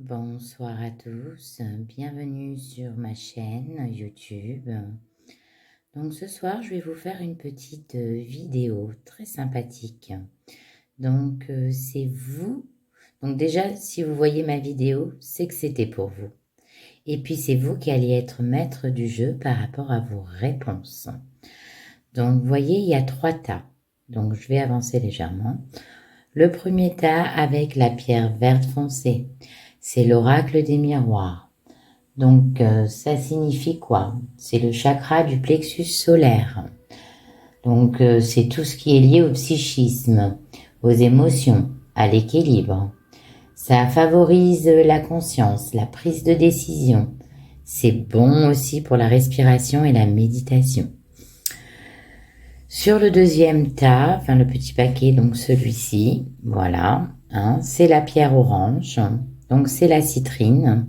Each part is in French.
Bonsoir à tous, bienvenue sur ma chaîne YouTube. Donc ce soir, je vais vous faire une petite vidéo très sympathique. Donc c'est vous. Donc déjà, si vous voyez ma vidéo, c'est que c'était pour vous. Et puis c'est vous qui allez être maître du jeu par rapport à vos réponses. Donc vous voyez, il y a 3 tas. Donc je vais avancer légèrement. Le premier tas avec la pierre verte foncée, c'est l'oracle des miroirs. Donc, ça signifie quoi? C'est le chakra du plexus solaire. Donc, c'est tout ce qui est lié au psychisme, aux émotions, à l'équilibre. Ça favorise la conscience, la prise de décision. C'est bon aussi pour la respiration et la méditation. Sur le deuxième tas, enfin le petit paquet, donc celui-ci, voilà, hein, c'est la pierre orange. Donc, c'est la citrine.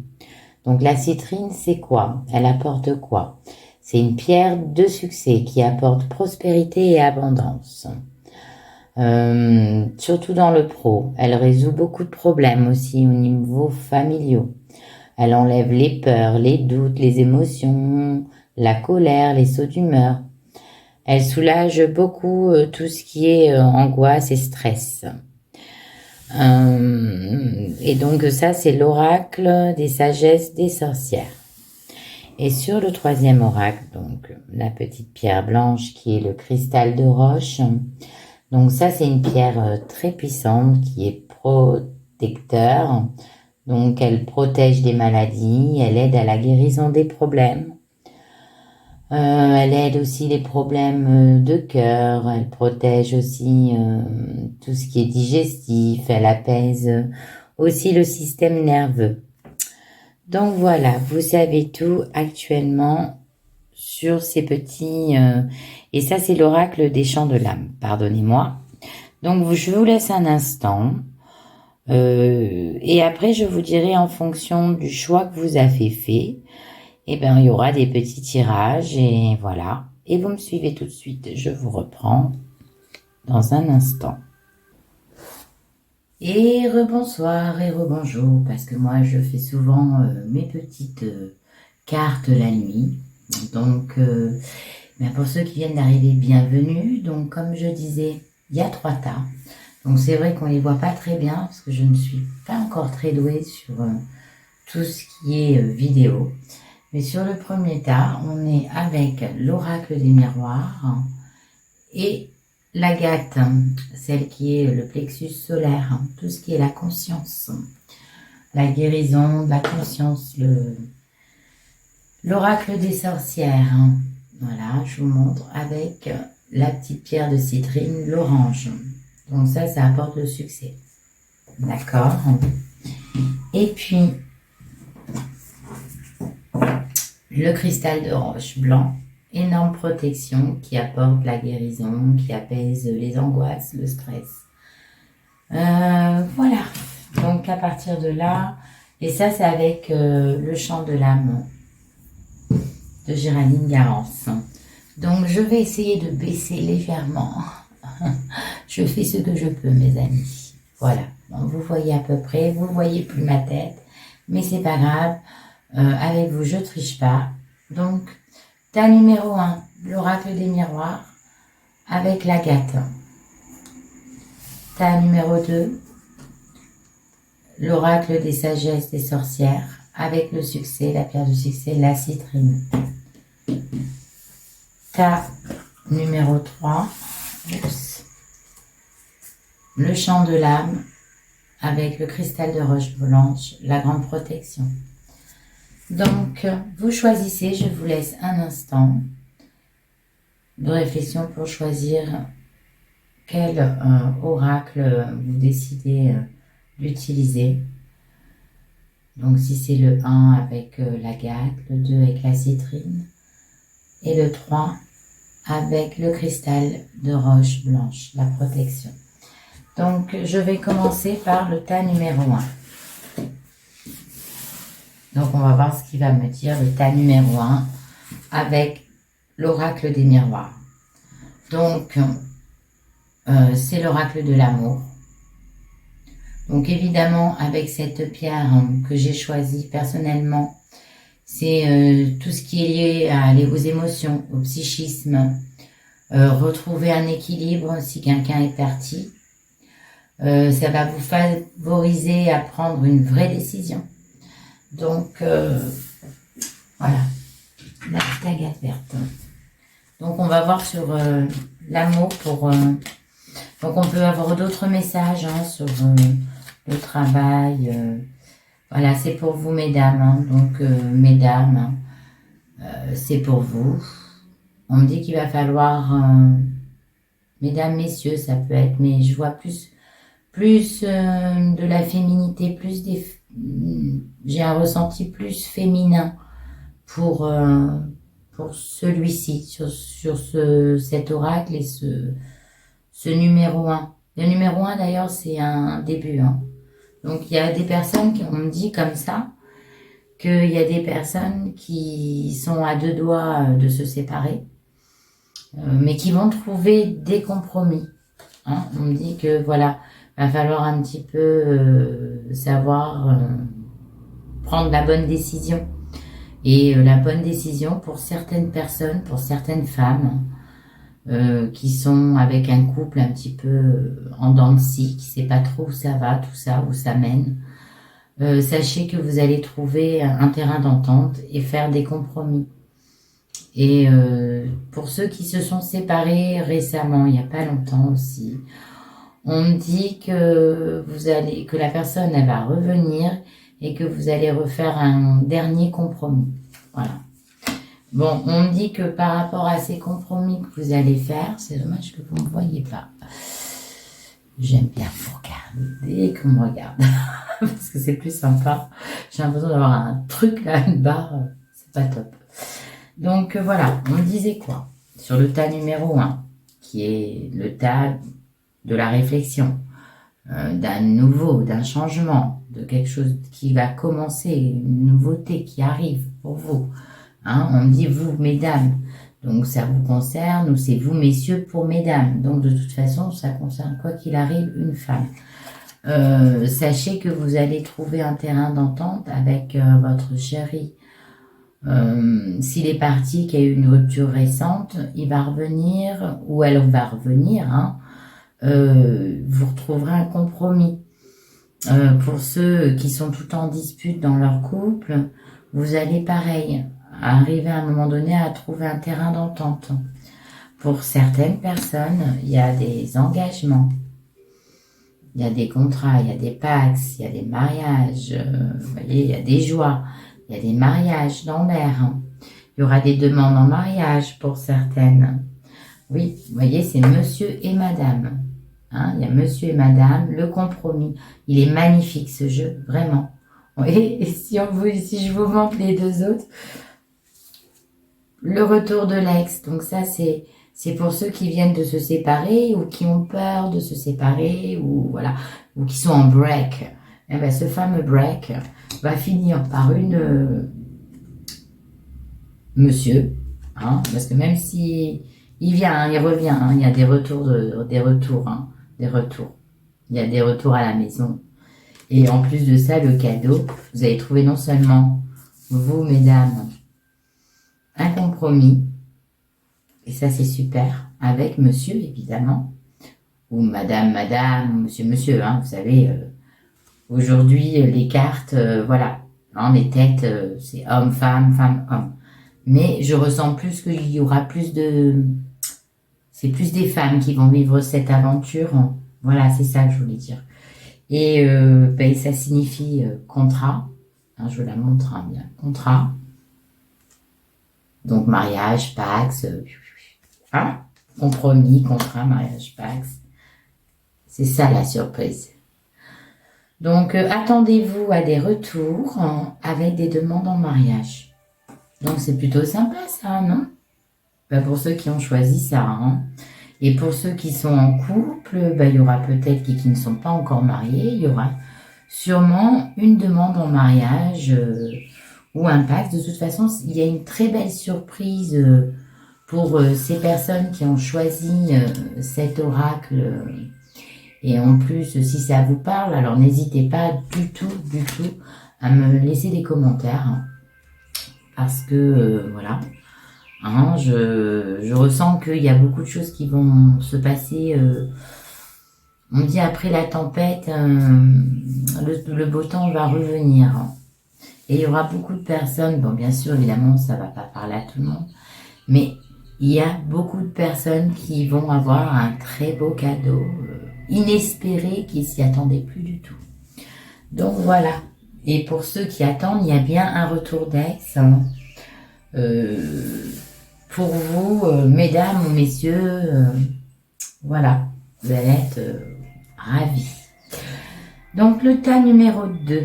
Donc la citrine, c'est quoi? Elle apporte quoi? C'est une pierre de succès qui apporte prospérité et abondance. Surtout dans le pro. Elle résout beaucoup de problèmes aussi au niveau familiaux. Elle enlève les peurs, les doutes, les émotions, la colère, les sauts d'humeur. Elle soulage beaucoup tout ce qui est angoisse et stress. Et donc ça, c'est l'oracle des sagesses des sorcières. Et sur le troisième oracle, donc la petite pierre blanche qui est le cristal de roche. Donc ça, c'est une pierre très puissante qui est protecteur. Donc elle protège des maladies, elle aide à la guérison des problèmes. Elle aide aussi les problèmes de cœur, elle protège aussi tout ce qui est digestif, elle apaise aussi le système nerveux. Donc voilà, vous savez tout actuellement sur ces petits... et ça, c'est l'oracle des champs de l'âme, pardonnez-moi. Donc, je vous laisse un instant. Et après, je vous dirai en fonction du choix que vous avez fait. Eh bien, il y aura des petits tirages et voilà. Et vous me suivez tout de suite. Je vous reprends dans un instant. Et rebonsoir et rebonjour, parce que moi je fais souvent mes petites cartes la nuit. Donc, pour ceux qui viennent d'arriver, bienvenue. Donc, comme je disais, il y a 3 tas. Donc, c'est vrai qu'on les voit pas très bien, parce que je ne suis pas encore très douée sur tout ce qui est vidéo. Mais sur le premier tas, on est avec l'oracle des miroirs et l'agate, celle qui est le plexus solaire, tout ce qui est la conscience, la guérison de la conscience, l'oracle des sorcières. Voilà, je vous montre avec la petite pierre de citrine, l'orange. Donc ça apporte le succès. D'accord. Et puis, le cristal de roche blanc. Énorme protection qui apporte la guérison, qui apaise les angoisses, le stress. Voilà. Donc à partir de là, et ça c'est avec le chant de l'âme de Géraldine Garance. Donc je vais essayer de baisser légèrement. Je fais ce que je peux, mes amis. Voilà. Donc, vous voyez à peu près, vous voyez plus ma tête, mais c'est pas grave. Avec vous, je triche pas. Donc, tas numéro 1, l'oracle des miroirs, avec l'agate. Tas numéro 2, l'oracle des sagesses des sorcières, avec le succès, la pierre du succès, la citrine. Tas numéro 3, le chant de l'âme, avec le cristal de roche blanche, la grande protection. Donc, vous choisissez, je vous laisse un instant de réflexion pour choisir quel oracle vous décidez d'utiliser. Donc, si c'est le 1 avec l'agate, le 2 avec la citrine et le 3 avec le cristal de roche blanche, la protection. Donc, je vais commencer par le tas numéro 1. Donc, on va voir ce qu'il va me dire, le tas numéro 1, avec l'oracle des miroirs. Donc, c'est l'oracle de l'amour. Donc évidemment, avec cette pierre que j'ai choisie personnellement, c'est tout ce qui est lié aux émotions, au psychisme, retrouver un équilibre si quelqu'un est parti. Ça va vous favoriser à prendre une vraie décision. Donc, voilà, la petite agate verte. Donc, on va voir sur l'amour pour... donc, on peut avoir d'autres messages sur le travail. Voilà, c'est pour vous, mesdames. Donc, mesdames, c'est pour vous. On me dit qu'il va falloir... mesdames, messieurs, ça peut être... Mais je vois plus de la féminité, j'ai un ressenti plus féminin pour celui-ci, sur cet oracle et ce numéro 1. Le numéro 1 d'ailleurs c'est un début. Donc il y a des personnes qui ont dit comme ça, qu'il y a des personnes qui sont à 2 doigts de se séparer, mais qui vont trouver des compromis. On me dit que voilà, va falloir un petit peu savoir prendre la bonne décision. Et la bonne décision pour certaines personnes, pour certaines femmes qui sont avec un couple un petit peu en dents de scie, qui ne sait pas trop où ça va, tout ça, où ça mène. Sachez que vous allez trouver un terrain d'entente et faire des compromis. Et pour ceux qui se sont séparés récemment, il n'y a pas longtemps aussi, on me dit que la personne elle va revenir et que vous allez refaire un dernier compromis. Voilà. Bon, on me dit que par rapport à ces compromis que vous allez faire, c'est dommage que vous ne me voyez pas. J'aime bien vous regarder et qu'on me regarde. Parce que c'est plus sympa. J'ai l'impression d'avoir un truc là, une barre. C'est pas top. Donc voilà, on me disait quoi? Sur le tas numéro 1, qui est le tas de la réflexion, d'un changement, de quelque chose qui va commencer, une nouveauté qui arrive pour vous. On me dit vous, mesdames, donc ça vous concerne, ou c'est vous, messieurs, pour mesdames. Donc de toute façon, ça concerne quoi qu'il arrive une femme. Sachez que vous allez trouver un terrain d'entente avec votre chéri. S'il est parti, qu'il y a eu une rupture récente, il va revenir, ou elle va revenir, vous retrouverez un compromis. Pour ceux qui sont tout en dispute dans leur couple, vous allez pareil, arriver à un moment donné à trouver un terrain d'entente. Pour certaines personnes, il y a des engagements, il y a des contrats, il y a des pax, il y a des mariages, vous voyez, il y a des joies, il y a des mariages dans l'air. Il y aura des demandes en mariage pour certaines. Oui, vous voyez, c'est monsieur et madame. Il y a monsieur et madame, le compromis. Il est magnifique ce jeu, vraiment. Et si je vous montre les deux autres, le retour de l'ex. Donc ça, c'est pour ceux qui viennent de se séparer ou qui ont peur de se séparer ou voilà, ou qui sont en break. Eh ben, ce fameux break va finir par monsieur, parce que même si il vient, il revient, il y a des retours, des retours. Il y a des retours à la maison. Et en plus de ça, le cadeau, vous allez trouver non seulement, vous, mesdames, un compromis, et ça c'est super, avec monsieur, évidemment, ou madame, monsieur, vous savez, aujourd'hui, les cartes, voilà, les têtes, c'est homme, femme, homme. Mais je ressens plus qu'il y aura c'est plus des femmes qui vont vivre cette aventure. Voilà, c'est ça que je voulais dire. Et ça signifie contrat. Je vous la montre bien. Contrat. Donc mariage, pax. Compromis, contrat, mariage, pax. C'est ça la surprise. Donc attendez-vous à des retours avec des demandes en mariage. Donc c'est plutôt sympa ça, non? Pour ceux qui ont choisi ça. Et pour ceux qui sont en couple, il y aura peut-être qui ne sont pas encore mariés, il y aura sûrement une demande en mariage ou un pacte. De toute façon, il y a une très belle surprise pour ces personnes qui ont choisi cet oracle Et en plus, si ça vous parle, alors n'hésitez pas du tout à me laisser des commentaires. Parce que, voilà, hein, je ressens qu'il y a beaucoup de choses qui vont se passer. On dit après la tempête, le beau temps va revenir. Et il y aura beaucoup de personnes, bon bien sûr évidemment ça ne va pas parler à tout le monde, mais il y a beaucoup de personnes qui vont avoir un très beau cadeau, inespéré, qui s'y attendaient plus du tout. Donc voilà, et pour ceux qui attendent, il y a bien un retour d'ex pour vous, mesdames ou messieurs, voilà, vous allez être ravis. Donc le tas numéro 2.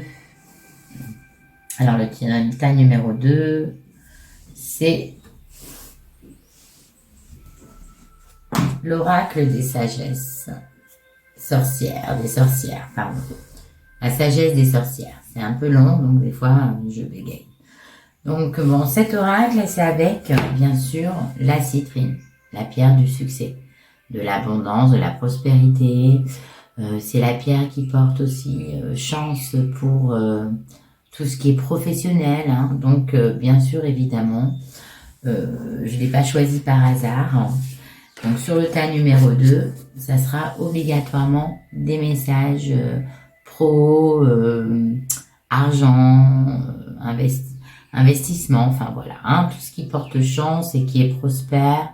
Alors le tas numéro 2, c'est l'oracle des sagesses des sorcières, pardon. La sagesse des sorcières. C'est un peu long, donc des fois je bégaye. Donc bon, cet oracle, c'est avec, bien sûr, la citrine, la pierre du succès, de l'abondance, de la prospérité. C'est la pierre qui porte aussi chance pour tout ce qui est professionnel. Hein. Donc, bien sûr, évidemment, je ne l'ai pas choisi par hasard. Donc, sur le tas numéro 2, ça sera obligatoirement des messages pro, argent, investissement, enfin voilà, hein, tout ce qui porte chance et qui est prospère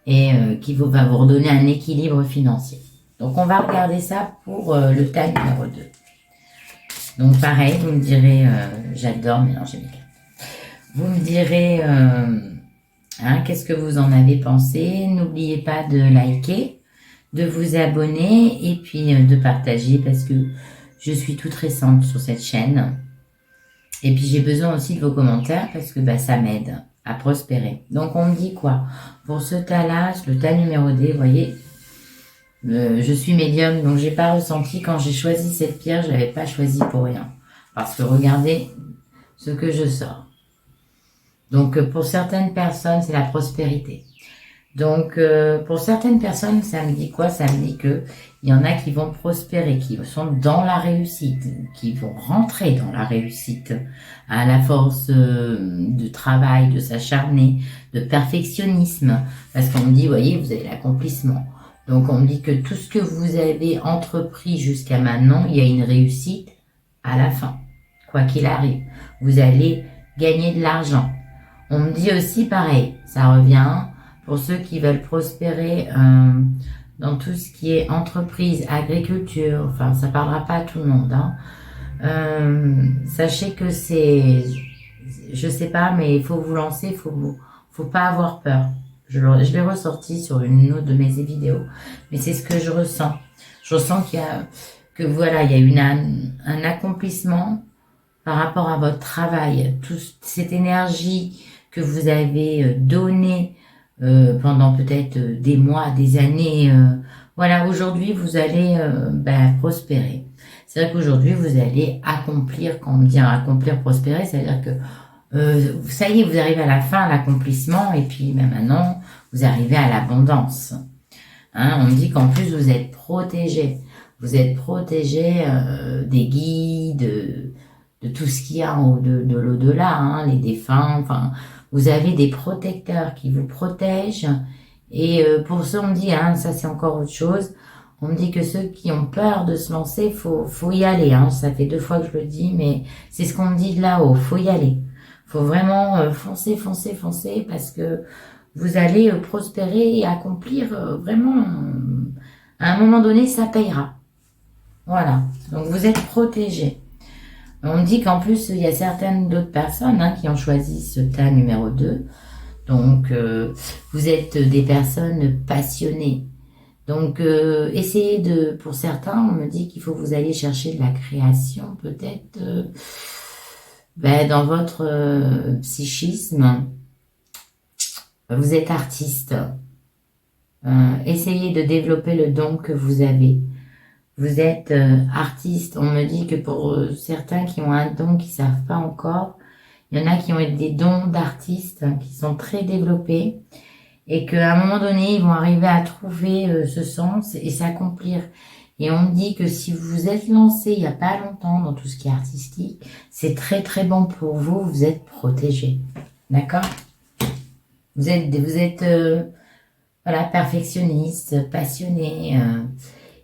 et qui va vous redonner un équilibre financier. Donc, on va regarder ça pour le tas numéro 2. Donc, pareil, vous me direz, j'adore mélanger mes cartes. Vous me direz, hein, qu'est-ce que vous en avez pensé? N'oubliez pas de liker, de vous abonner et puis de partager parce que je suis toute récente sur cette chaîne. Et puis, j'ai besoin aussi de vos commentaires parce que bah, ça m'aide à prospérer. Donc, on me dit quoi? Pour ce tas-là, le tas numéro 2, vous voyez, je suis médium, donc j'ai pas ressenti quand j'ai choisi cette pierre, je l'avais pas choisi pour rien. Parce que regardez ce que je sors. Donc pour certaines personnes, c'est la prospérité. Donc pour certaines personnes, ça me dit quoi? Ça me dit que il y en a qui vont prospérer, qui sont dans la réussite, qui vont rentrer dans la réussite, à la force de travail, de s'acharner, de perfectionnisme. Parce qu'on me dit, voyez, vous avez l'accomplissement. Donc, on me dit que tout ce que vous avez entrepris jusqu'à maintenant, il y a une réussite à la fin. Quoi qu'il arrive, vous allez gagner de l'argent. On me dit aussi pareil, ça revient pour ceux qui veulent prospérer dans tout ce qui est entreprise, agriculture, enfin, ça ne parlera pas à tout le monde. Hein. Sachez que c'est, je ne sais pas, mais il faut vous lancer, il faut pas avoir peur. Je l'ai ressorti sur une autre de mes vidéos, mais c'est ce que je ressens. Je ressens qu'il y a, que voilà, il y a un accomplissement par rapport à votre travail. Toute cette énergie que vous avez donnée pendant peut-être des mois, des années. Voilà, aujourd'hui, vous allez prospérer. C'est vrai qu'aujourd'hui, vous allez accomplir, quand on me dit accomplir, prospérer, c'est-à-dire que ça y est, vous arrivez à la fin, à l'accomplissement, et puis maintenant, vous arrivez à l'abondance. Hein, on me dit qu'en plus, vous êtes protégé. Vous êtes protégé des guides, de tout ce qu'il y a de l'au-delà, hein, les défunts. Enfin, vous avez des protecteurs qui vous protègent. Et pour ça, on me dit, hein, ça c'est encore autre chose. On me dit que ceux qui ont peur de se lancer, faut y aller. Hein. Ça fait 2 fois que je le dis, mais c'est ce qu'on me dit de là-haut. Faut y aller. Faut vraiment foncer, parce que vous allez prospérer et accomplir vraiment. À un moment donné, ça payera. Voilà. Donc, vous êtes protégés. On me dit qu'en plus, il y a certaines d'autres personnes qui ont choisi ce tas numéro 2. Donc, vous êtes des personnes passionnées. Donc, essayez de, pour certains, on me dit qu'il faut que vous alliez chercher de la création, peut-être, dans votre psychisme. Vous êtes artiste. Essayez de développer le don que vous avez. Vous êtes artiste. On me dit que pour certains qui ont un don, qui ne savent pas encore, il y en a qui ont des dons d'artistes qui sont très développés et qu'à un moment donné, ils vont arriver à trouver ce sens et s'accomplir. Et on me dit que si vous vous êtes lancé il n'y a pas longtemps dans tout ce qui est artistique, c'est très très bon pour vous, vous êtes protégé. D'accord? Vous êtes voilà, perfectionniste, passionné.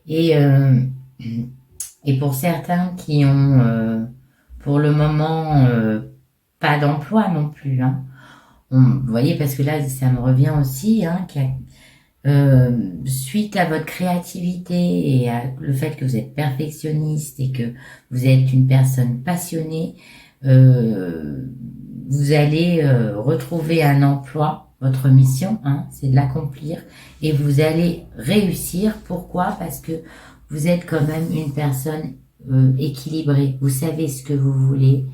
Et pour certains qui ont pour le moment pas d'emploi non plus, hein. Vous voyez, parce que là, ça me revient aussi, hein, suite à votre créativité et à le fait que vous êtes perfectionniste et que vous êtes une personne passionnée, vous allez retrouver un emploi. Votre mission, hein, c'est de l'accomplir et vous allez réussir. Pourquoi? Parce que vous êtes quand même une personne équilibrée. Vous savez ce que vous voulez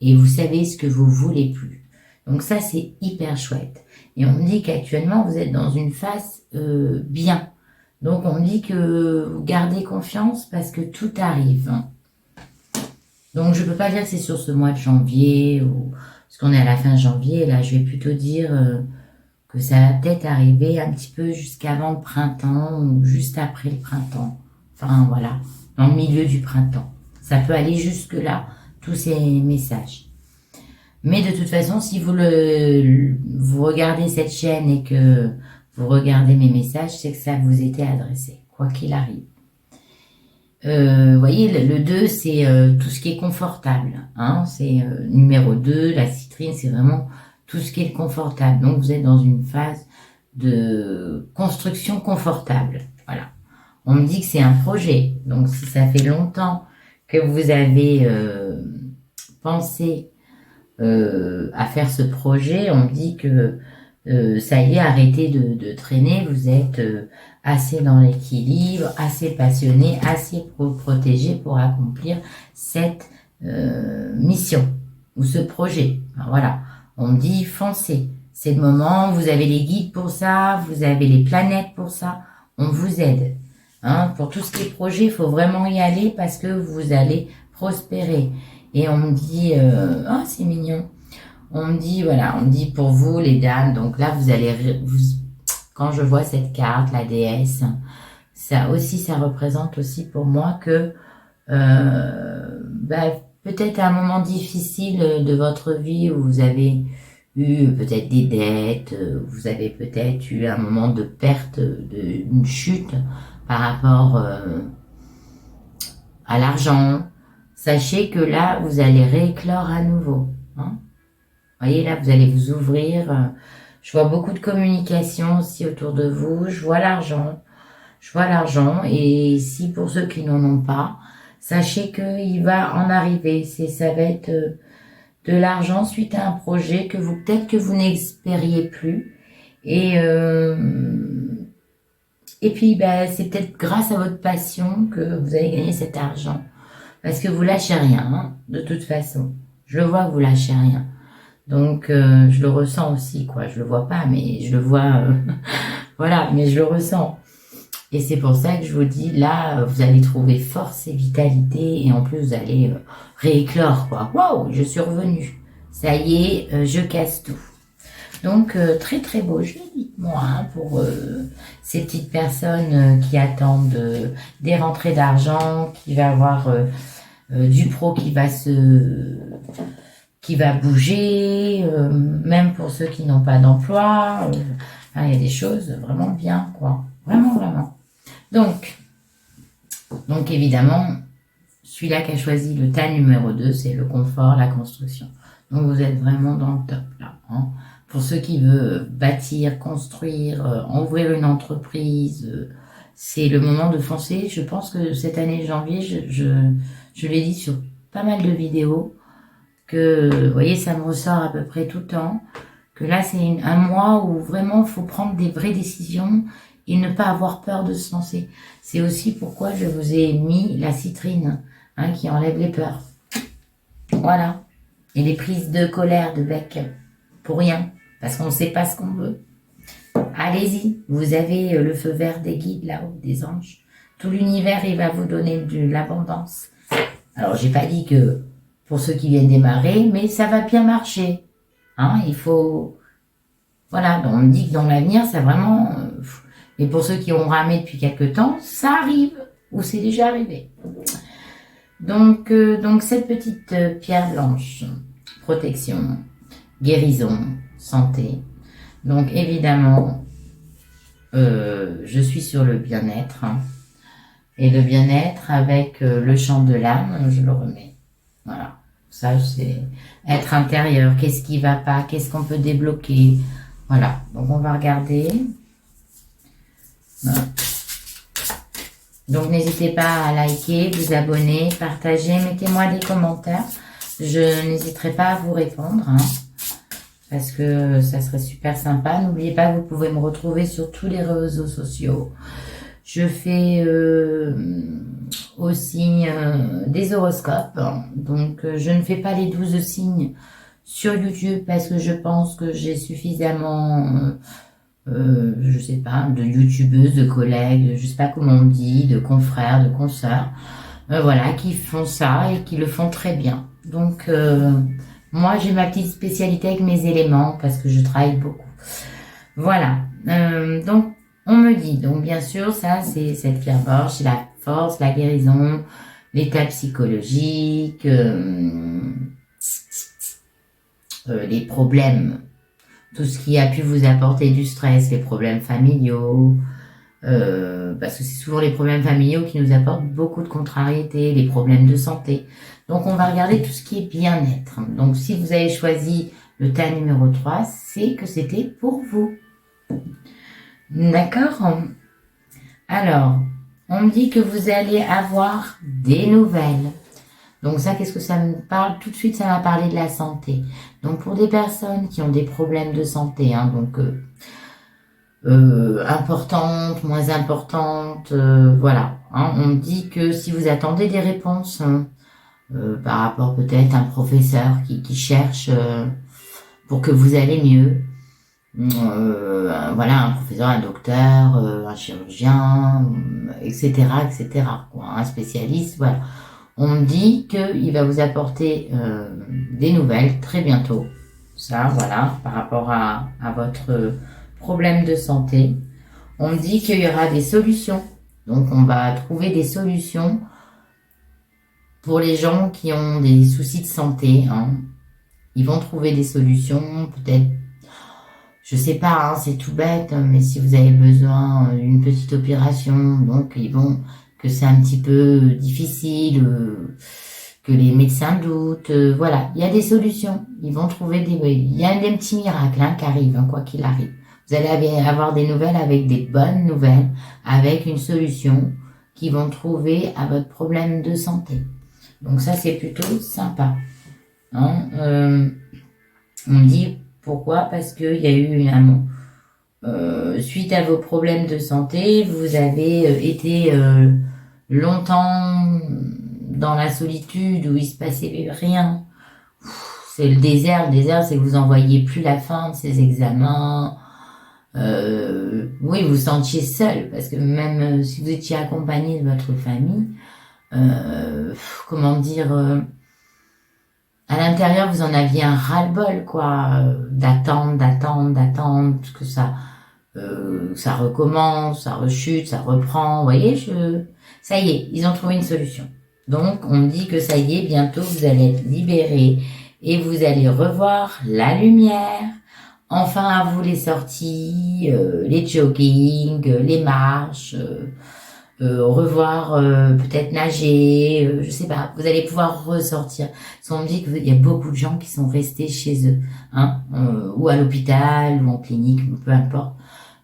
et vous savez ce que vous voulez plus. Donc ça, c'est hyper chouette. Et on me dit qu'actuellement, vous êtes dans une phase bien. Donc on me dit que vous gardez confiance parce que tout arrive. Donc je ne peux pas dire que c'est sur ce mois de janvier, ou parce qu'on est à la fin janvier. Là, je vais plutôt dire que ça va peut-être arriver un petit peu jusqu'avant le printemps ou juste après le printemps. Enfin voilà, dans le milieu du printemps. Ça peut aller jusque-là, tous ces messages. Mais de toute façon, si vous regardez cette chaîne et que vous regardez mes messages, c'est que ça vous était adressé, quoi qu'il arrive. Vous voyez, le 2, c'est tout ce qui est confortable. Hein, c'est numéro 2, la citrine, c'est vraiment tout ce qui est confortable. Donc, vous êtes dans une phase de construction confortable. Voilà. On me dit que c'est un projet. Donc, si ça fait longtemps que vous avez pensé à faire ce projet, on me dit que ça y est, arrêtez de traîner, vous êtes assez dans l'équilibre, assez passionné, assez protégé pour accomplir cette mission ou ce projet. Alors, voilà, on me dit foncez, c'est le moment, vous avez les guides pour ça, vous avez les planètes pour ça, on vous aide. Hein, pour tout ce qui est projet, il faut vraiment y aller parce que vous allez prospérer. Et on me dit, oh c'est mignon, on me dit, voilà, on me dit pour vous les dames, donc là vous allez, quand je vois cette carte, la déesse, ça aussi, ça représente aussi pour moi que peut-être un moment difficile de votre vie où vous avez eu peut-être des dettes, vous avez peut-être eu un moment de perte, une chute par rapport à l'argent. Sachez que là, vous allez rééclore à nouveau. Hein. Vous voyez, là, vous allez vous ouvrir. Je vois beaucoup de communication aussi autour de vous. Je vois l'argent. Je vois l'argent. Et si pour ceux qui n'en ont pas, sachez qu'il va en arriver. Ça va être de l'argent suite à un projet que vous peut-être que vous n'espériez plus. Et puis, c'est peut-être grâce à votre passion que vous allez gagner cet argent. Parce que vous lâchez rien, hein, de toute façon. Je le vois, vous lâchez rien. Donc, je le ressens aussi, quoi. Je le vois pas, mais je le vois. Voilà, mais je le ressens. Et c'est pour ça que je vous dis, là, vous allez trouver force et vitalité. Et en plus, vous allez rééclore, quoi. Waouh, je suis revenue. Ça y est, je casse tout. Donc, très très beau, je le dis, moi, hein, pour ces petites personnes qui attendent des rentrées d'argent, qui va avoir du pro qui va bouger, même pour ceux qui n'ont pas d'emploi. Il y a des choses vraiment bien, quoi. Vraiment, vraiment. Donc évidemment, celui-là qui a choisi le tas numéro 2, c'est le confort, la construction. Donc, vous êtes vraiment dans le top, là. Hein. Pour ceux qui veulent bâtir, construire, ouvrir une entreprise, c'est le moment de foncer. Je pense que cette année de janvier, je l'ai dit sur pas mal de vidéos, que, vous voyez, ça me ressort à peu près tout le temps, que là, c'est un mois où vraiment, il faut prendre des vraies décisions et ne pas avoir peur de se lancer. C'est aussi pourquoi je vous ai mis la citrine, hein, qui enlève les peurs. Voilà. Et les prises de colère, de bec, pour rien, parce qu'on ne sait pas ce qu'on veut. Allez-y, vous avez le feu vert des guides là-haut, des anges. Tout l'univers, il va vous donner de l'abondance. Alors, j'ai pas dit que pour ceux qui viennent démarrer, mais ça va bien marcher. Hein, il faut... Voilà, on me dit que dans l'avenir, ça vraiment... Mais pour ceux qui ont ramé depuis quelque temps, ça arrive. ou c'est déjà arrivé. Donc cette petite pierre blanche, protection, guérison, santé. Donc évidemment, je suis sur le bien-être. Hein. Et le bien-être avec le chant de l'âme, je le remets. Voilà. Ça, c'est être intérieur. Qu'est-ce qui ne va pas? Qu'est-ce qu'on peut débloquer? Voilà. Donc, on va regarder. Voilà. Donc, n'hésitez pas à liker, vous abonner, partager. Mettez-moi des commentaires. Je n'hésiterai pas à vous répondre. Hein, parce que ça serait super sympa. N'oubliez pas que vous pouvez me retrouver sur tous les réseaux sociaux. Je fais aussi des horoscopes. Donc, je ne fais pas les 12 signes sur YouTube parce que je pense que j'ai suffisamment, je sais pas, de youtubeuses, de collègues, je sais pas comment on dit, de confrères, de consoeurs, voilà, qui font ça et qui le font très bien. Donc, moi, j'ai ma petite spécialité avec mes éléments parce que je travaille beaucoup. Voilà. Donc, on me dit, donc bien sûr, ça, c'est cette pierre blanche, c'est la force, la guérison, l'état psychologique, les problèmes, tout ce qui a pu vous apporter du stress, les problèmes familiaux, parce que c'est souvent les problèmes familiaux qui nous apportent beaucoup de contrariétés, les problèmes de santé. Donc, on va regarder tout ce qui est bien-être. Donc, si vous avez choisi le tas numéro 3, c'est que c'était pour vous. D'accord? Alors, on me dit que vous allez avoir des nouvelles. Donc ça, qu'est-ce que ça me parle? Tout de suite, ça va parler de la santé. Donc pour des personnes qui ont des problèmes de santé, hein, donc importantes, moins importantes, voilà. Hein, on me dit que si vous attendez des réponses, hein, par rapport peut-être à un professeur qui cherche pour que vous allez mieux, voilà, un professeur, un docteur, un chirurgien, etc., etc., quoi, un spécialiste, voilà. On me dit qu'il va vous apporter des nouvelles très bientôt. Ça, voilà, par rapport à votre problème de santé. On me dit qu'il y aura des solutions. Donc, on va trouver des solutions pour les gens qui ont des soucis de santé. Hein. Ils vont trouver des solutions, peut-être, je sais pas, hein, c'est tout bête, mais si vous avez besoin d'une petite opération, donc ils vont, que c'est un petit peu difficile, que les médecins doutent, voilà, il y a des solutions, ils vont trouver il y a des petits miracles hein, qui arrivent, hein, quoi qu'il arrive. Vous allez avoir des nouvelles avec des bonnes nouvelles, avec une solution qu'ils vont trouver à votre problème de santé. Donc ça, c'est plutôt sympa. Hein, on me dit pourquoi? Parce qu'il y a eu suite à vos problèmes de santé, vous avez été longtemps dans la solitude où il se passait rien. C'est le désert. Le désert, c'est que vous n'en voyez plus la fin de ces examens. Oui, vous vous sentiez seul parce que même si vous étiez accompagné de votre famille, comment dire, à l'intérieur, vous en aviez un ras-le-bol, quoi, d'attendre, que ça recommence, ça rechute, ça reprend, vous voyez, ça y est, ils ont trouvé une solution. Donc, on me dit que ça y est, bientôt, vous allez être libérés et vous allez revoir la lumière. Enfin, à vous les sorties, les jogging, les marches, revoir, peut-être nager, je sais pas, vous allez pouvoir ressortir. Parce qu'on me dit qu'il y a beaucoup de gens qui sont restés chez eux, hein, ou à l'hôpital, ou en clinique, peu importe.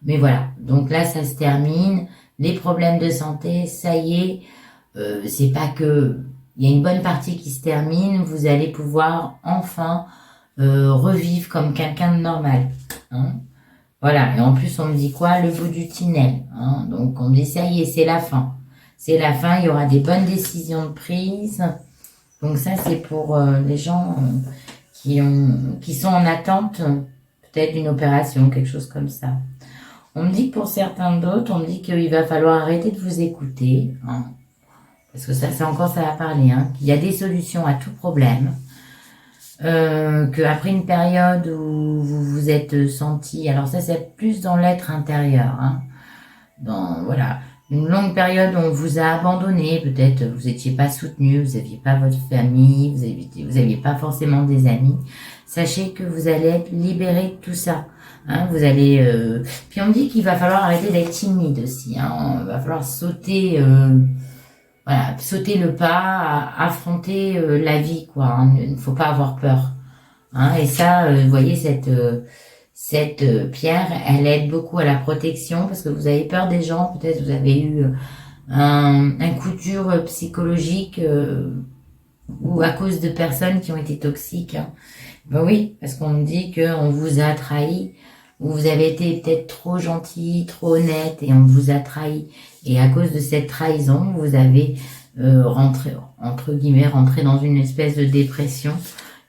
Mais voilà, donc là, ça se termine. Les problèmes de santé, ça y est, c'est pas que... Il y a une bonne partie qui se termine, vous allez pouvoir enfin revivre comme quelqu'un de normal. Hein. Voilà, et en plus, on me dit quoi? Le bout du tunnel. Hein. Donc, on me dit, ça y est, c'est la fin. C'est la fin, il y aura des bonnes décisions de prise. Donc, ça, c'est pour les gens qui sont en attente, peut-être d'une opération, quelque chose comme ça. On me dit que pour certains d'autres, on me dit qu'il va falloir arrêter de vous écouter. Hein. Parce que ça, c'est encore, ça va parler. Hein, qu'il y a des solutions à tout problème. Qu'après une période où vous vous êtes senti, alors ça c'est plus dans l'être intérieur, hein, dans voilà, une longue période où on vous a abandonné, peut-être vous n'étiez pas soutenu, vous n'aviez pas votre famille, vous n'aviez pas forcément des amis, sachez que vous allez être libéré de tout ça. Hein, vous allez. Puis on dit qu'il va falloir arrêter d'être timide aussi. Hein, il va falloir sauter, voilà, sauter le pas, affronter la vie, quoi. Hein, il ne faut pas avoir peur. Hein, et ça, vous voyez cette pierre, elle aide beaucoup à la protection parce que vous avez peur des gens. Peut-être vous avez eu un coup dur psychologique ou à cause de personnes qui ont été toxiques. Hein. Ben oui, parce qu'on me dit qu'on vous a trahi, ou vous avez été peut-être trop gentil, trop honnête, et on vous a trahi. Et à cause de cette trahison, vous avez rentré, entre guillemets, rentré dans une espèce de dépression.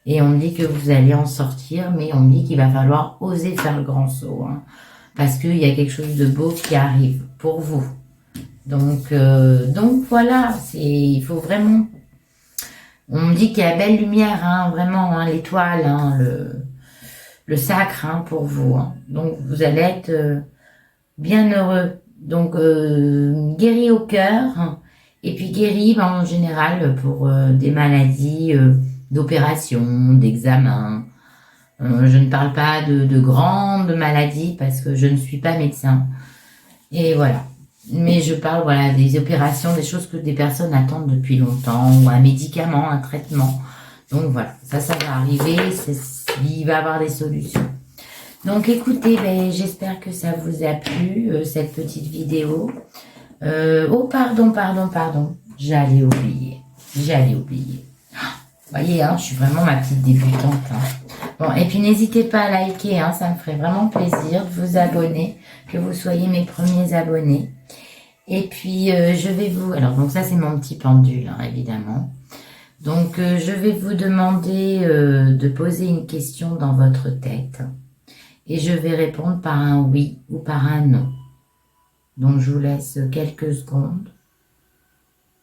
Et on me dit que vous allez en sortir, mais on me dit qu'il va falloir oser faire le grand saut. Hein, parce qu'il y a quelque chose de beau qui arrive pour vous. Donc voilà, il faut vraiment. On me dit qu'il y a belle lumière, hein, vraiment, hein, l'étoile, hein, le sacre hein, pour vous. Hein. Donc vous allez être bien heureux. Donc guéri au cœur, hein, et puis guéri ben, en général pour des maladies d'opération, d'examen. Je ne parle pas de grandes maladies parce que je ne suis pas médecin. Et voilà. Mais je parle voilà, des opérations, des choses que des personnes attendent depuis longtemps, ou un médicament, un traitement. Donc voilà, ça va arriver, il va y avoir des solutions. Donc écoutez, ben, j'espère que ça vous a plu, cette petite vidéo. Oh pardon, j'allais oublier. Vous voyez, hein, je suis vraiment ma petite débutante. Hein. Bon, et puis n'hésitez pas à liker, hein, ça me ferait vraiment plaisir de vous abonner, que vous soyez mes premiers abonnés. Et puis, je vais vous... Alors, donc ça, c'est mon petit pendule, hein, évidemment. Donc, je vais vous demander de poser une question dans votre tête. Et je vais répondre par un oui ou par un non. Donc, je vous laisse quelques secondes.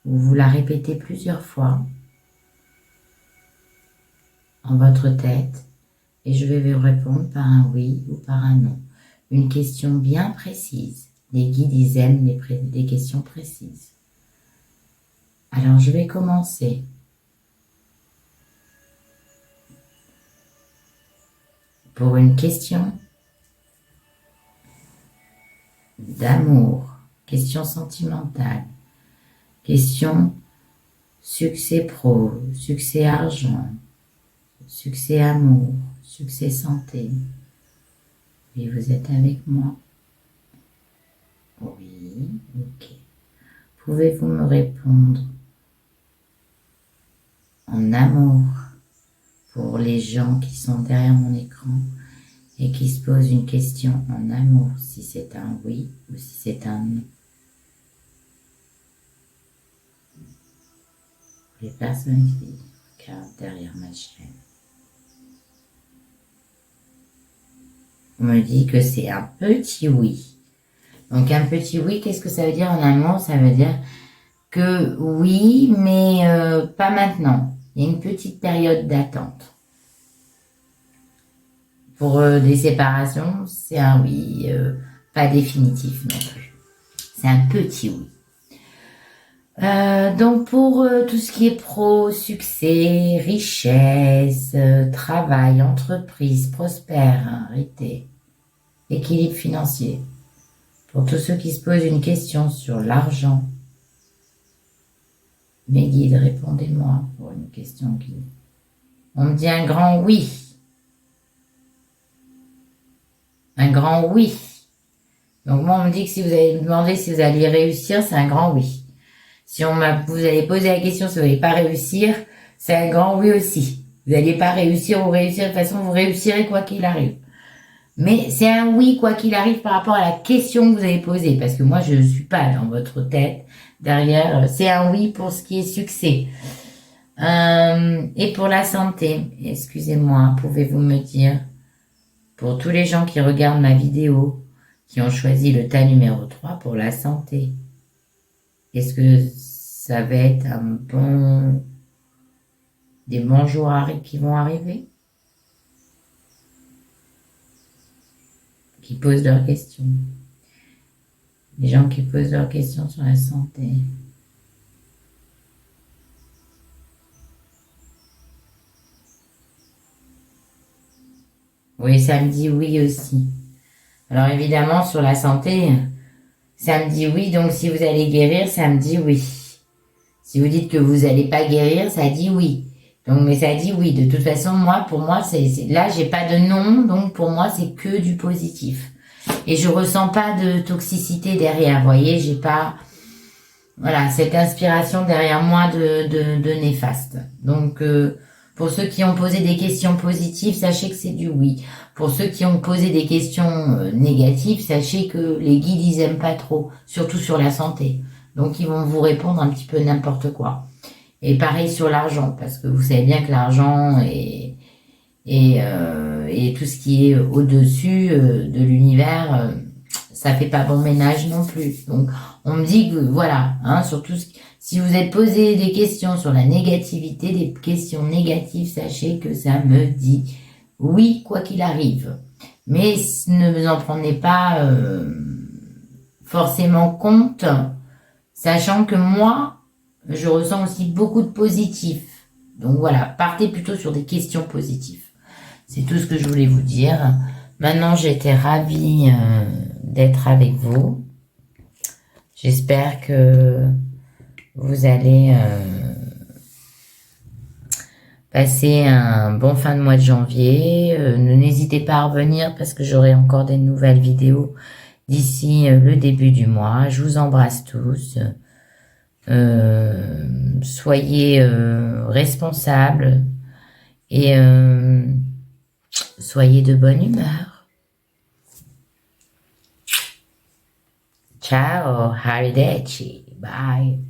Où vous la répétez plusieurs fois en votre tête. Et je vais vous répondre par un oui ou par un non. Une question bien précise. Les guides, ils aiment les questions précises. Alors, je vais commencer. Pour une question d'amour, question sentimentale, question succès pro, succès argent, succès amour, succès santé. Et vous êtes avec moi? Oui, ok. Pouvez-vous me répondre en amour pour les gens qui sont derrière mon écran et qui se posent une question en amour, si c'est un oui ou si c'est un non? Les personnes qui regardent derrière ma chaîne. On me dit que c'est un petit oui. Donc un petit oui, qu'est-ce que ça veut dire en amour? Ça veut dire que oui, mais pas maintenant. Il y a une petite période d'attente. Pour des séparations, c'est un oui, pas définitif non plus. C'est un petit oui. Donc pour tout ce qui est pro, succès, richesse, travail, entreprise, prospérité, équilibre financier. Pour tous ceux qui se posent une question sur l'argent, mes guides, répondez-moi pour une question qui... On me dit un grand oui. Un grand oui. Donc moi, on me dit que si vous allez me demander si vous allez réussir, c'est un grand oui. Si vous allez poser la question si vous n'allez pas réussir, c'est un grand oui aussi. Vous n'allez pas réussir ou réussir, de toute façon, vous réussirez quoi qu'il arrive. Mais c'est un oui, quoi qu'il arrive, par rapport à la question que vous avez posée. Parce que moi, je ne suis pas dans votre tête. Derrière, c'est un oui pour ce qui est succès. Et pour la santé, excusez-moi, pouvez-vous me dire, pour tous les gens qui regardent ma vidéo, qui ont choisi le tas numéro 3 pour la santé, est-ce que ça va être des bons jours qui vont arriver? Qui posent leurs questions. Les gens qui posent leurs questions sur la santé. Oui, ça me dit oui aussi. Alors évidemment, sur la santé, ça me dit oui. Donc si vous allez guérir, ça me dit oui. Si vous dites que vous n'allez pas guérir, ça dit oui. Donc, mais ça dit oui. De toute façon, moi, pour moi, là, j'ai pas de non. Donc pour moi, c'est que du positif. Et je ressens pas de toxicité derrière. Vous voyez, j'ai pas, voilà, cette inspiration derrière moi de néfaste. Donc, pour ceux qui ont posé des questions positives, sachez que c'est du oui. Pour ceux qui ont posé des questions négatives, sachez que les guides, ils aiment pas trop, surtout sur la santé. Donc, ils vont vous répondre un petit peu n'importe quoi. Et pareil sur l'argent, parce que vous savez bien que l'argent et tout ce qui est au-dessus de l'univers, ça fait pas bon ménage non plus. Donc, on me dit que, voilà, hein, surtout si vous êtes posé des questions sur la négativité, des questions négatives, sachez que ça me dit oui, quoi qu'il arrive. Mais ne vous en prenez pas forcément compte, sachant que moi, je ressens aussi beaucoup de positif. Donc voilà, partez plutôt sur des questions positives. C'est tout ce que je voulais vous dire. Maintenant, j'étais ravie d'être avec vous. J'espère que vous allez passer un bon fin de mois de janvier. N'hésitez pas à revenir parce que j'aurai encore des nouvelles vidéos d'ici le début du mois. Je vous embrasse tous. Soyez responsables et soyez de bonne humeur. Ciao, arrivederci, bye.